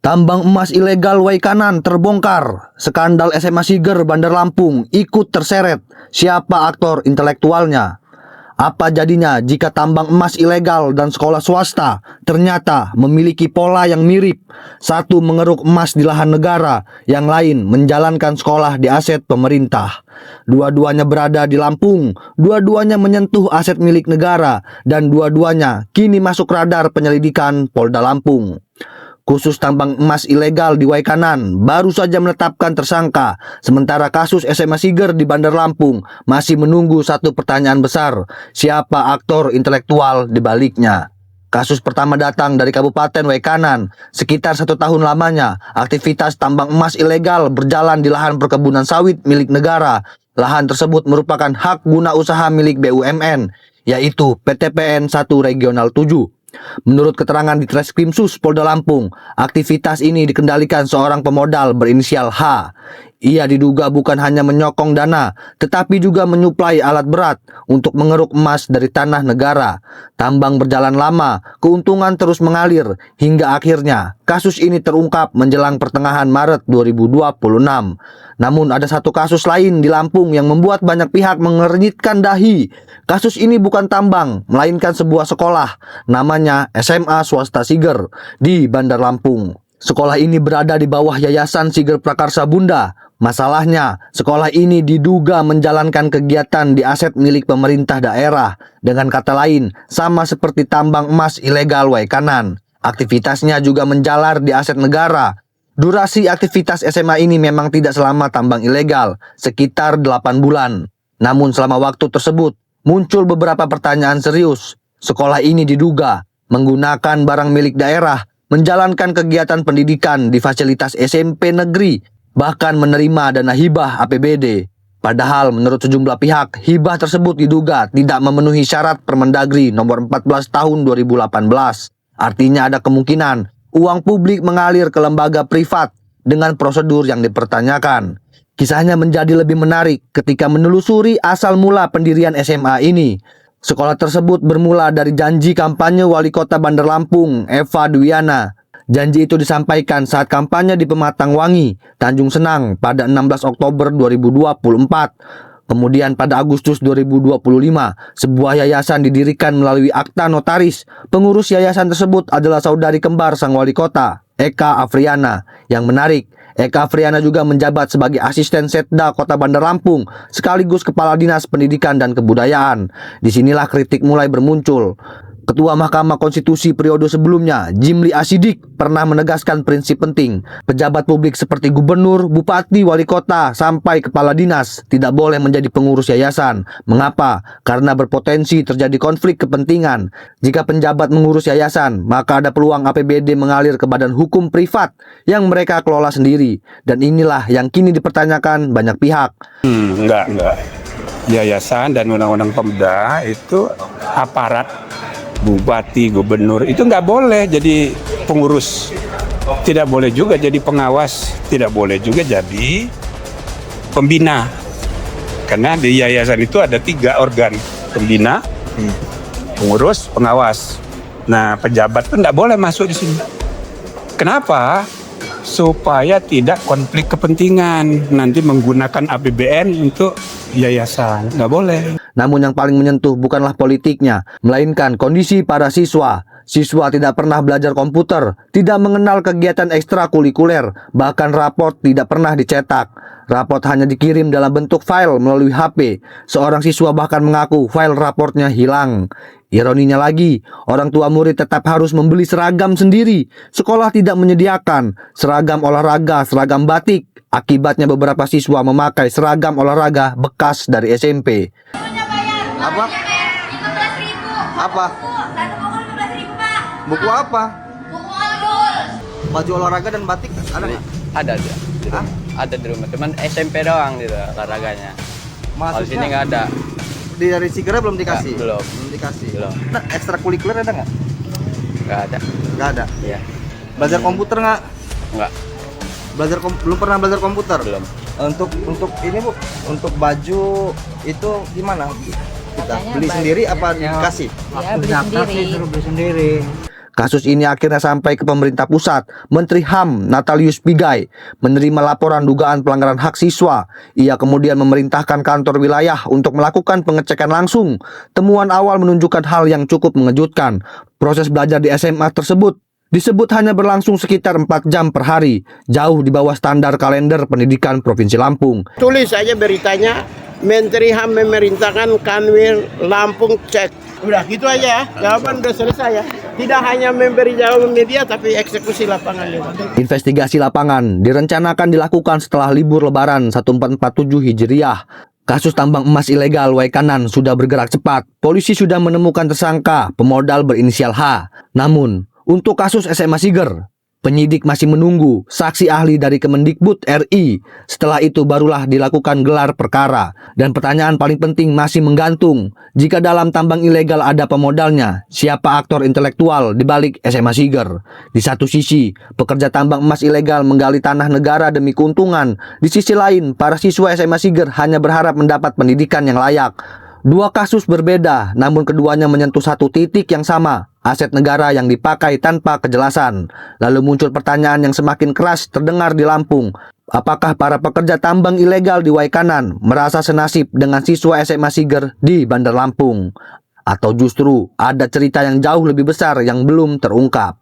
Tambang emas ilegal Waikanan terbongkar. Skandal SMA Siger Bandar Lampung ikut terseret. Siapa aktor intelektualnya? Apa jadinya jika tambang emas ilegal dan sekolah swasta ternyata memiliki pola yang mirip? Satu mengeruk emas di lahan negara, yang lain menjalankan sekolah di aset pemerintah. Dua-duanya berada di Lampung, dua-duanya menyentuh aset milik negara, dan dua-duanya kini masuk radar penyelidikan Polda Lampung. Khusus tambang emas ilegal di Waikanan baru saja menetapkan tersangka, sementara kasus SMA Siger di Bandar Lampung masih menunggu satu pertanyaan besar, siapa aktor intelektual di baliknya. Kasus pertama datang dari Kabupaten Waikanan. Sekitar 1 tahun lamanya, aktivitas tambang emas ilegal berjalan di lahan perkebunan sawit milik negara. Lahan tersebut merupakan hak guna usaha milik BUMN, yaitu PT PN 1 Regional 7. Menurut keterangan di Treskrimsus Polda Lampung, aktivitas ini dikendalikan seorang pemodal berinisial H. Ia diduga bukan hanya menyokong dana, tetapi juga menyuplai alat berat untuk mengeruk emas dari tanah negara. Tambang berjalan lama, keuntungan terus mengalir, hingga akhirnya kasus ini terungkap menjelang pertengahan Maret 2026. Namun ada satu kasus lain di Lampung yang membuat banyak pihak mengernyitkan dahi. Kasus ini bukan tambang, melainkan sebuah sekolah, namanya SMA Swasta Siger di Bandar Lampung. Sekolah ini berada di bawah Yayasan Siger Prakarsa Bunda. Masalahnya, sekolah ini diduga menjalankan kegiatan di aset milik pemerintah daerah. Dengan kata lain, sama seperti tambang emas ilegal Waikanan. Aktivitasnya juga menjalar di aset negara. Durasi aktivitas SMA ini memang tidak selama tambang ilegal, sekitar 8 bulan. Namun selama waktu tersebut, muncul beberapa pertanyaan serius. Sekolah ini diduga menggunakan barang milik daerah, menjalankan kegiatan pendidikan di fasilitas SMP negeri, bahkan menerima dana hibah APBD. Padahal menurut sejumlah pihak, hibah tersebut diduga tidak memenuhi syarat Permendagri nomor 14 tahun 2018. Artinya ada kemungkinan uang publik mengalir ke lembaga privat dengan prosedur yang dipertanyakan. Kisahnya menjadi lebih menarik ketika menelusuri asal mula pendirian SMA ini. Sekolah tersebut bermula dari janji kampanye Wali Kota Bandar Lampung, Eva Dwiana. Janji itu disampaikan saat kampanye di Pematangwangi, Tanjung Senang pada 16 Oktober 2024. Kemudian pada Agustus 2025, sebuah yayasan didirikan melalui akta notaris. Pengurus yayasan tersebut adalah saudari kembar sang wali kota, Eka Afriana. Yang menarik, Eka Afriana juga menjabat sebagai asisten Setda Kota Bandar Lampung, sekaligus Kepala Dinas Pendidikan dan Kebudayaan. Disinilah kritik mulai bermuncul. Ketua Mahkamah Konstitusi periode sebelumnya, Jimli Asidik, pernah menegaskan prinsip penting. Pejabat publik seperti gubernur, bupati, wali kota, sampai kepala dinas tidak boleh menjadi pengurus yayasan. Mengapa? Karena berpotensi terjadi konflik kepentingan. Jika penjabat mengurus yayasan, maka ada peluang APBD mengalir ke badan hukum privat yang mereka kelola sendiri. Dan inilah yang kini dipertanyakan banyak pihak. Enggak. Yayasan dan undang-undang Pemda itu aparat bupati, gubernur itu nggak boleh jadi pengurus, tidak boleh juga jadi pengawas, tidak boleh juga jadi pembina. Karena di yayasan itu ada 3 organ, pembina, pengurus, pengawas. Nah, pejabat pun nggak boleh masuk di sini. Kenapa? Supaya tidak konflik kepentingan, nanti menggunakan APBN untuk yayasan, nggak boleh. Namun yang paling menyentuh bukanlah politiknya, melainkan kondisi para siswa. Siswa tidak pernah belajar komputer, tidak mengenal kegiatan ekstrakurikuler, bahkan raport tidak pernah dicetak. Raport hanya dikirim dalam bentuk file melalui HP. Seorang siswa bahkan mengaku file raportnya hilang. Ironinya lagi, orang tua murid tetap harus membeli seragam sendiri. Sekolah tidak menyediakan seragam olahraga, seragam batik. Akibatnya beberapa siswa memakai seragam olahraga bekas dari SMP. Apa? 15.000. Apa? Satu buku 15.000, Pak. Buku apa? Buku olahraga. Baju olahraga dan batik ada nggak? Ada dia. Di Hah? rumah. Ada di rumah. Cuman SMP doang gitu olahraganya. Kalau di sini nggak ada. Dari Sigera belum dikasih? Belum. Belum dikasih? Belum. Nah, ekstrakurikuler ada nggak? Nggak ada. Nggak ada. Iya. Belajar komputer nggak? Nggak. Belum pernah belajar komputer? Belum. Untuk ini Bu, untuk baju itu gimana? Kita Katanya beli baju- sendiri apa dikasih? Ya, beli sendiri. Beli sendiri. Kasus ini akhirnya sampai ke pemerintah pusat. Menteri HAM Natalius Pigai menerima laporan dugaan pelanggaran hak siswa. Ia kemudian memerintahkan kantor wilayah untuk melakukan pengecekan langsung. Temuan awal menunjukkan hal yang cukup mengejutkan. Proses belajar di SMA tersebut disebut hanya berlangsung sekitar 4 jam per hari, jauh di bawah standar kalender pendidikan Provinsi Lampung. Tulis saja beritanya, Menteri HAM memerintahkan Kanwil Lampung cek. Udah gitu aja ya, jawaban udah selesai ya. Tidak hanya memberi jawaban media, tapi eksekusi lapangan juga. Investigasi lapangan direncanakan dilakukan setelah libur Lebaran 1447 Hijriah. Kasus tambang emas ilegal Waikanan sudah bergerak cepat. Polisi sudah menemukan tersangka pemodal berinisial H. Namun, untuk kasus SMA Siger, penyidik masih menunggu saksi ahli dari Kemendikbud RI. Setelah itu barulah dilakukan gelar perkara. Dan pertanyaan paling penting masih menggantung. Jika dalam tambang ilegal ada pemodalnya, siapa aktor intelektual di balik SMA Siger? Di satu sisi, pekerja tambang emas ilegal menggali tanah negara demi keuntungan. Di sisi lain, para siswa SMA Siger hanya berharap mendapat pendidikan yang layak. Dua kasus berbeda, namun keduanya menyentuh satu titik yang sama, aset negara yang dipakai tanpa kejelasan. Lalu muncul pertanyaan yang semakin keras terdengar di Lampung. Apakah para pekerja tambang ilegal di Waikanan merasa senasib dengan siswa SMA Siger di Bandar Lampung? Atau justru ada cerita yang jauh lebih besar yang belum terungkap?